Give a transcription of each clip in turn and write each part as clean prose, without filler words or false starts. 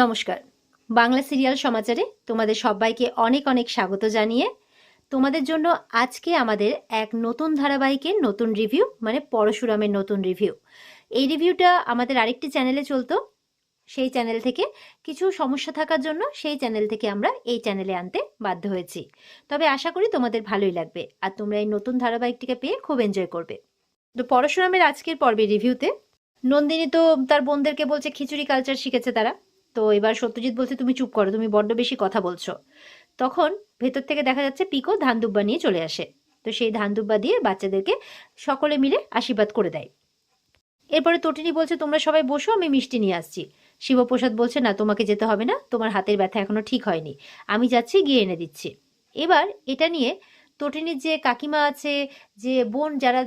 নমস্কার। বাংলা সিরিয়াল সমাচারে তোমাদের সবাইকে অনেক অনেক স্বাগত জানিয়ে তোমাদের জন্য আজকে আমাদের এক নতুন ধারাবাহিকের নতুন রিভিউ, মানে পরশুরামের নতুন রিভিউ। এই রিভিউটা আমাদের আরেকটি চ্যানেলে চলতো, সেই চ্যানেল থেকে কিছু সমস্যা থাকার জন্য সেই চ্যানেল থেকে আমরা এই চ্যানেলে আনতে বাধ্য হয়েছি। তবে আশা করি তোমাদের ভালোই লাগবে আর তোমরা এই নতুন ধারাবাহিকটিকে পেয়ে খুব এনজয় করবে। তো পরশুরামের আজকের পর্বের রিভিউতে নন্দিনী তো তার বোনদেরকে বলছে খিচুড়ি কালচার শিখেছে তারা। তো এবার সত্যজিৎ বলছে তুমি চুপ করো, তুমি বড্ড বেশি কথা বলছো। তখন ভেতর থেকে দেখা যাচ্ছে পিকো ধান দুব্বা নিয়ে চলে আসে। তো সেই ধান দুব্বা দিয়ে বাচ্চাদেরকে সকলে মিলে আশীর্বাদ করে দেয়। এরপরে তটিনী বলছে তোমরা সবাই বসো, আমি মিষ্টি নিয়ে আসছি। শিবপ্রসাদ বলছে না, তোমাকে যেতে হবে না, তোমার হাতের ব্যথা এখনো ঠিক হয়নি, আমি যাচ্ছি, গিয়ে এনে দিচ্ছি। এবার এটা নিয়ে তটিনীর যে কাকিমা আছে, যে বোন যারা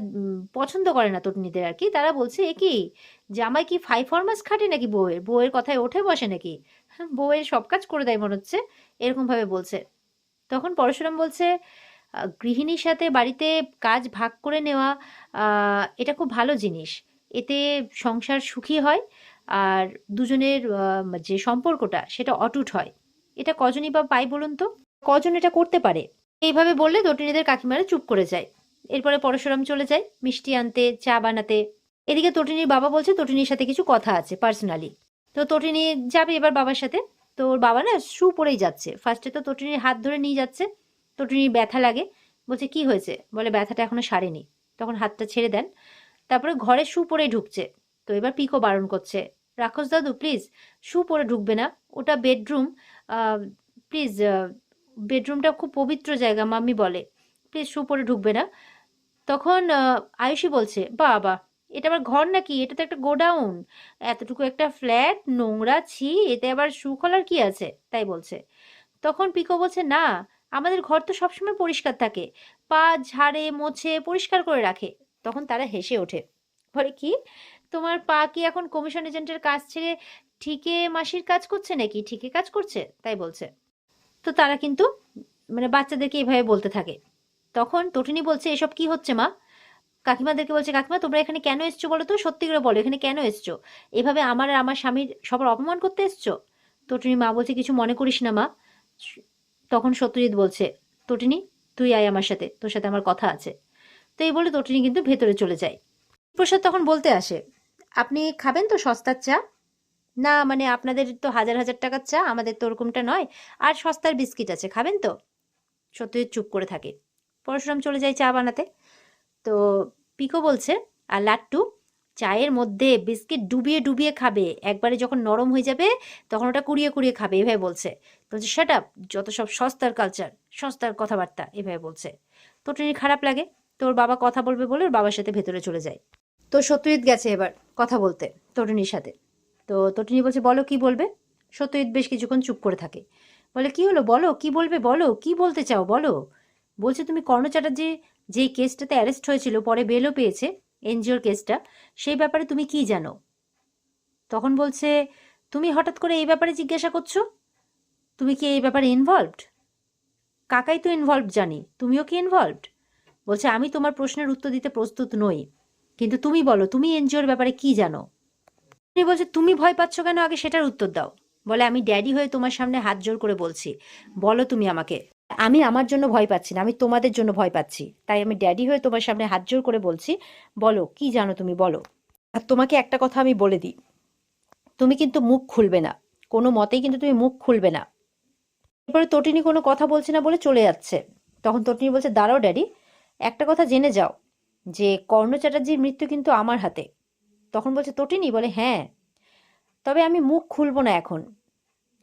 পছন্দ করে না তটিনীদের আর কি, তারা বলছে এ কি জামাই কি 5 ফরমাস খাটে নাকি, বউয়ের বউয়ের কথায় ওঠে বসে নাকি, বউয়ের সব কাজ করে দেয় মনে হচ্ছে, এরকম ভাবে বলছে। তখন পরশুরাম বলছে গৃহিণীর সাথে বাড়িতে কাজ ভাগ করে নেওয়া এটা খুব ভালো জিনিস, এতে সংসার সুখী হয় আর দুজনের যে সম্পর্কটা সেটা অটুট হয়। এটা কজনই বা পায় বলুন তো, কজন এটা করতে পারে? এইভাবে বললে তটিনীদের কাকিমারা চুপ করে যায়। এরপরে পরশুরাম চলে যায় মিষ্টি আনতে, চা বানাতে। এদিকে তটিনীর বাবা বলছে তটিনীর সাথে কিছু কথা আছে পার্সোনালি। তো তটিনী যাবে এবার বাবার সাথে। তো ওর বাবা না শু পরেই যাচ্ছে, ফার্স্টে তো তটিনীর হাত ধরে নিয়ে যাচ্ছে। তটিনীর ব্যথা লাগে, বলছে কি হয়েছে, বলে ব্যথাটা এখনো সারেনি। তখন হাতটা ছেড়ে দেন। তারপরে ঘরে শু পরেই ঢুকছে। তো এবার পিকো বারণ করছে, রাক্ষস দাদু প্লিজ, শু পরে ঢুকবে না, ওটা বেডরুম, প্লিজ, বেডরুমটা খুব পবিত্র জায়গা, মাম্মি বলে, প্লিজ শু পরে ঢুকবে না। তখন আয়ুষী বলছে বাবা, এটা আবার ঘর নাকি, এটা তো একটা গোডাউন, এতটুকু একটা ফ্ল্যাট, নোংরা, ছি, এতে আবার শু খোলার কি আছে, তাই বলছে। তখন পিকো বলছে না, আমাদের ঘর তো সবসময় পরিষ্কার থাকে, পা ঝাড়ে মোছে পরিষ্কার করে রাখে। তখন তারা হেসে ওঠে, বলে কি, তোমার পা কি এখন কমিশন এজেন্টের কাজ ছেড়ে ঠিকে মাসির কাজ করছে নাকি, ঠিকে কাজ করছে, তাই বলছে। তো তারা কিন্তু মানে বাচ্চাদেরকে এইভাবে বলতে থাকে। তখন তটিনী বলছে এসব কি হচ্ছে মা? কাকিমাদেরকে বলছে কাকিমা তোমরা এখানে কেন এসছো বলো তো, সত্যি করে বলো এখানে কেন এসছো, এভাবে আমার আর আমার স্বামীর সবার অপমান করতে এসছো? তটিনী মা বলছে কিছু মনে করিস না মা। তখন সত্যজিৎ বলছে তটিনী তুই আয় আমার সাথে, তোর সাথে আমার কথা আছে। তো এই বলে তটিনী কিন্তু ভেতরে চলে যায়। প্রসাদ তখন বলতে আসে আপনি খাবেন তো সস্তার চা? না মানে আপনাদের তো হাজার হাজার টাকার চা, আমাদের তো ওরকমটা নয়, আর সস্তার বিস্কিট আছে, খাবেন তো? সত্যজিৎ চুপ করে থাকে। পরশুরাম চলে যায় চা বানাতে। তো পিকো বলছে আর লাট্টু, চায়ের মধ্যে বিস্কিট ডুবিয়ে ডুবিয়ে খাবে, একবারে যখন নরম হয়ে যাবে তখন ওটা কুড়িয়ে কুড়িয়ে খাবে, এভাবে বলছে। বলছে শাট আপ, যত সব সস্তার কালচার, সস্তার কথাবার্তা, এভাবে বলছে। তো ট্রেনির খারাপ লাগে। তোর বাবা কথা বলবে বলে ওর বাবার সাথে ভেতরে চলে যায়। তো সত্যজিৎ গেছে এবার কথা বলতে তটিনীর সাথে। তো তটিনী বলছে বলো কি বলবে। সত্যজিৎ বেশ কিছুক্ষণ চুপ করে থাকে, বলে কি হলো বলো, কি বলবে বলো, কি বলতে চাও বলো। বলছে তুমি কর্ণ চ্যাটার্জি যেই কেসটাতে অ্যারেস্ট হয়েছিল, পরে বেলও পেয়েছে, এনজিওর কেসটা, সেই ব্যাপারে তুমি কি জানো? তখন বলছে তুমি হঠাৎ করে এই ব্যাপারে জিজ্ঞাসা করছো, তুমি কি এই ব্যাপারে ইনভলভড? কাকাই তো ইনভলভড জানি, তুমিও কি ইনভলভড? বলছে আমি তোমার প্রশ্নের উত্তর দিতে প্রস্তুত নই, কিন্তু তুমি বলো তুমি এনজিওর ব্যাপারে কি জানো। তিনি বলছে তুমি ভয় পাচ্ছ কেন, আগে সেটার উত্তর দাও। বলে আমি ড্যাডি হয়ে তোমার সামনে হাত জোর করে বলছি, বলো তুমি আমাকে। আমি আমার জন্য ভয় পাচ্ছি না, আমি তোমাদের জন্য ভয় পাচ্ছি, তাই আমি ড্যাডি হয়ে তোমার সামনে হাত জোর করে বলছি, বলো কি জানো তুমি বলো। আর তোমাকে একটা কথা আমি বলে দিই, তুমি কিন্তু মুখ খুলবে না, কোনো মতেই কিন্তু তুমি মুখ খুলবে না। এরপরে তটিনী কোনো কথা বলছে না বলে চলে যাচ্ছে। তখন তটিনী বলছে দাঁড়াও ড্যাডি, একটা কথা জেনে যাও যে কর্ণ চ্যাটার্জির মৃত্যু কিন্তু আমার হাতে। তখন বলছে তটিনী, বলে হ্যাঁ, তবে আমি মুখ খুলবো না এখন।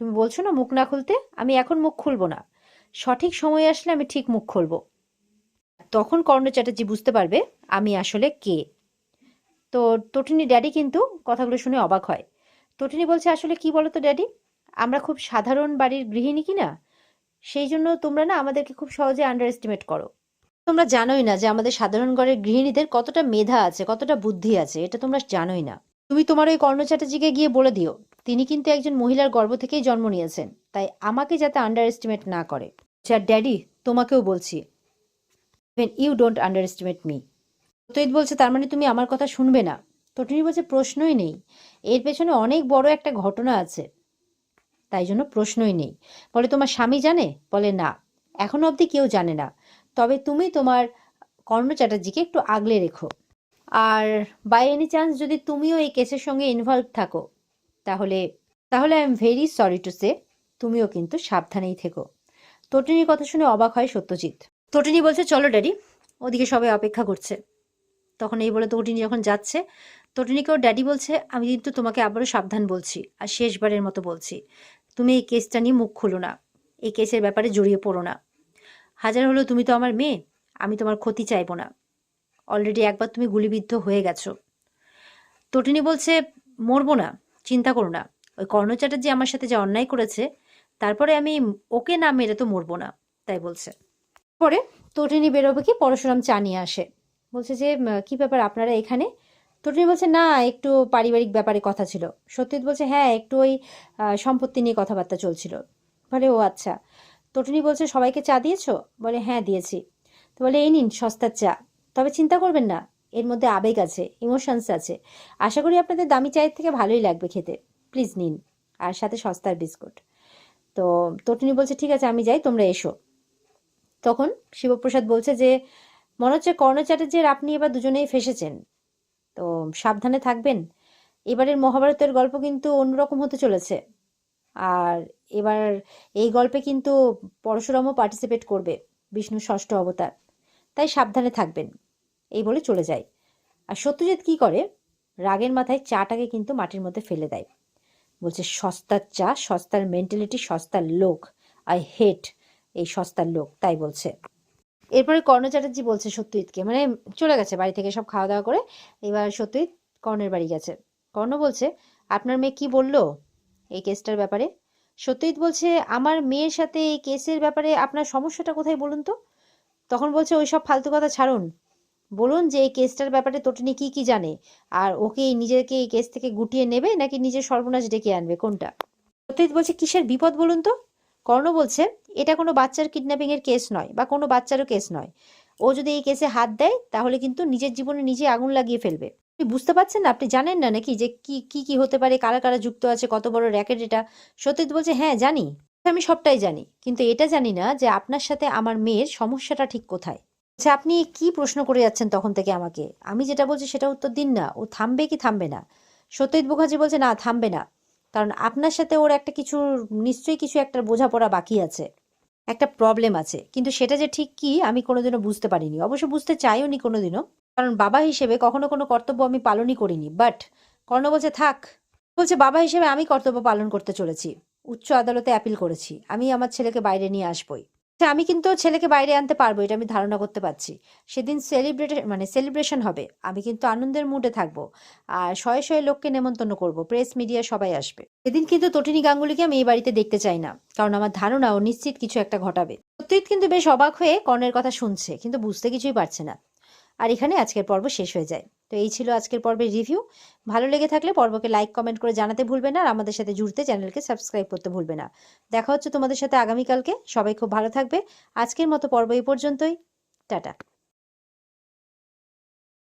তুমি বলছো না মুখ না খুলতে, আমি এখন মুখ খুলবো না, সঠিক সময় আসলে আমি ঠিক মুখ খুলবো, তখন কর্ণ চ্যাটার্জি বুঝতে পারবে আমি আসলে কে। তো তটিনী ড্যাডি কিন্তু কথাগুলো শুনে অবাক হয়। তটিনী বলছে আসলে কি বলো তো ড্যাডি, আমরা খুব সাধারণ বাড়ির গৃহিণী কিনা, সেই জন্য তোমরা না আমাদেরকে খুব সহজে আন্ডার এস্টিমেট করো। তোমরা জানোই না যে আমাদের সাধারণ ঘরের গৃহিণীদের কতটা মেধা আছে, কতটা বুদ্ধি আছে, এটা তোমরা জানোই না। তুমি তোমার ওই কর্ণ চ্যাটার্জিকে গিয়ে বলে দিও তিনি কিন্তু একজন মহিলার গর্ভ থেকেই জন্ম নিয়েছেন, তাই আমাকে যাতে আন্ডার এস্টিমেট না করে। স্যার ড্যাডি তোমাকেও বলছি, even you don't underestimate me. Satyajit বলছে তার মানে তুমি আমার কথা শুনবে না? তটিনী বলছে প্রশ্নই নেই, এর পেছনে অনেক বড় একটা ঘটনা আছে। তাই জন্য প্রশ্নই নেই। বলে তোমার স্বামী জানে? বলে না, এখনো অবধি কেউ জানে না, তবে তুমি তোমার কর্ণ চ্যাটার্জিকে একটু আগলে রেখো। আর বাই এনি চান্স যদি তুমিও এই কেসের সঙ্গে ইনভলভ থাকো, তাহলে তাহলে I am very sorry to say, তুমিও কিন্তু সাবধানেই থেকো। তটিনীর কথা শুনে অবাক হয় সত্যজিৎ। তটিনী বলছে চলো ড্যাডি, ওদিকে সবাই অপেক্ষা করছে। তখন এই বলে তটিনী যখন যাচ্ছে, তটিনীকে ওর ড্যাডি বলছে আমি কিন্তু তোমাকে আবারও সাবধান বলছি, আর শেষবারের মতো বলছি, তুমি এই কেসটা নিয়ে মুখ খুলো না, এই কেসের ব্যাপারে জড়িয়ে পড়ো না। হাজার হলো তুমি তো আমার মেয়ে, আমি তোমার ক্ষতি চাইবো না। অলরেডি একবার তুমি গুলিবিদ্ধ হয়ে গেছো। তটিনী বলছে মরবো না, চিন্তা করো না, ওই কর্ণ চ্যাটার্জি আমার সাথে যে অন্যায় করেছে, তারপরে আমি ওকে না মেরে তো মরবো না, তাই বলছে। পরে তটিনী বেরোবে কি পরশুরাম চা নিয়ে আসে, বলছে যে কি ব্যাপার আপনারা এখানে? তটিনী বলছে না, একটু পারিবারিক ব্যাপারে কথা ছিল। সত্যজিৎ বলছে হ্যাঁ, একটু ওই সম্পত্তি নিয়ে কথাবার্তা চলছিল। বলে ও আচ্ছা। তটিনী বলছে সবাইকে চা দিয়েছো? বলে হ্যাঁ দিয়েছি। তো বলে এই নিন সস্তার চা, তবে চিন্তা করবেন না, এর মধ্যে আবেগ আছে, ইমোশনস আছে, আশা করি আপনাদের দামি চায়ের থেকে ভালোই লাগবে খেতে, প্লিজ নিন, আর সাথে সস্তার বিস্কুট। তো তটিনী বলছে ঠিক আছে আমি যাই, তোমরা এসো। তখন শিবপ্রসাদ বলছে যে মনে হচ্ছে কর্ণ চ্যাটার্জির আপনি এবার দুজনেই ফেসেছেন, তো সাবধানে থাকবেন, এবারের মহাভারতের গল্প কিন্তু অন্যরকম হতে চলেছে। আর এবার এই গল্পে কিন্তু পরশুরামও পার্টিসিপেট করবে, বিষ্ণু ষষ্ঠ অবতার, তাই সাবধানে থাকবেন। এই বলে চলে যায়। আর সত্যজিৎ কি করে, রাগের মাথায় চাটাকে কিন্তু মাটির মধ্যে ফেলে দেয়। বলছে সস্তার চা, সস্তার মেন্টালিটি, সস্তার লোক, আই হেট এই সস্তার লোক, তাই বলছে। এরপরে কর্ণ চ্যাটার্জি বলছে সত্যজিৎকে, মানে চলে গেছে বাড়ি থেকে সব খাওয়া দাওয়া করে, এবার সত্যজিৎ কর্ণের বাড়ি গেছে। কর্ণ বলছে আপনার মেয়ে কি বললো এই কেসটার ব্যাপারে? সত্যজিৎ বলছে আমার মেয়ের সাথে এই কেসের ব্যাপারে আপনার সমস্যাটা কোথায় বলুন তো। তখন বলছে ওই সব ফালতু কথা ছাড়ুন, বলুন যে এই কেসটার ব্যাপারে তটিনী কি কি জানে, আর ওকে নিজেকে এই কেস থেকে গুটিয়ে নেবে নাকি নিজের সর্বনাশ ডেকে আনবে, কোনটা? সত্যজিৎ বলছে কিসের বিপদ বলুন তো। কর্ণ বলছে এটা কোনো বাচ্চার কিডন্যাপিং এর কেস নয়, বা কোনো বাচ্চারও কেস নয়, ও যদি এই কেসে হাত দেয় তাহলে কিন্তু নিজের জীবনে নিজে আগুন লাগিয়ে ফেলবে। আপনি বুঝতে পারছেন না, আপনি জানেন না নাকি যে কি কি কি হতে পারে, কারা কারা যুক্ত আছে, কত বড় র্যাকেট এটা? সত্যজিৎ বলছে হ্যাঁ জানি, আমি সবটাই জানি, কিন্তু এটা জানি না যে আপনার সাথে আমার মেয়ের সমস্যাটা ঠিক কোথায়। আচ্ছা আপনি কি প্রশ্ন করে যাচ্ছেন তখন থেকে আমাকে, আমি যেটা বলছি সেটা উত্তর দিন না, ও থামবে কি থামবে না? সত্যজিৎ মুখার্জি বলছে না থামবে না, কারণ আপনার সাথে ওর একটা কিছু, নিশ্চয়ই কিছু একটা বোঝাপড়া বাকি আছে, একটা প্রবলেম আছে, কিন্তু সেটা যে ঠিক কি আমি কোনোদিনও বুঝতে পারিনি, অবশ্য বুঝতে চাইও নি কোনোদিনও, কারণ বাবা হিসেবে কখনো কোনো কর্তব্য আমি পালনই করিনি। বাট কর্ণ বলছে থাক, বলছে বাবা হিসেবে আমি কর্তব্য পালন করতে চলেছি, উচ্চ আদালতে অ্যাপিল করেছি, আমি আমার ছেলেকে বাইরে নিয়ে আসবই। আমি কিন্তু ছেলেকে বাইরে আনতে পারবো, এটা আমি ধারণা করতে পারছি। সেদিন সেলিব্রেশন হবে, আমি কিন্তু আনন্দের মুডে থাকবো, আর শয়ে শয়ে লোককে নেমন্তন্ন করব, প্রেস মিডিয়া সবাই আসবে। সেদিন কিন্তু তটিনী গাঙ্গুলিকে আমি এই বাড়িতে দেখতে চাই না, কারণ আমার ধারণা ও নিশ্চিত কিছু একটা ঘটাবে। সত্যজিৎ কিন্তু বেশ অবাক হয়ে কর্ণের কথা শুনছে, কিন্তু বুঝতে কিছুই পারছে না। আর এখানে আজকের পর্ব শেষ হয়ে যায়। তো এই ছিল আজকের পর্বের রিভিউ। ভালো লেগে থাকলে পর্বকে লাইক কমেন্ট করে জানাতে ভুলবে না, আর আমাদের সাথে জুড়তে চ্যানেলকে সাবস্ক্রাইব করতে ভুলবে না। দেখা হচ্ছে তোমাদের সাথে আগামীকালকে, সবাই খুব ভালো থাকবে। আজকের মতো পর্ব এই পর্যন্তই, টাটা।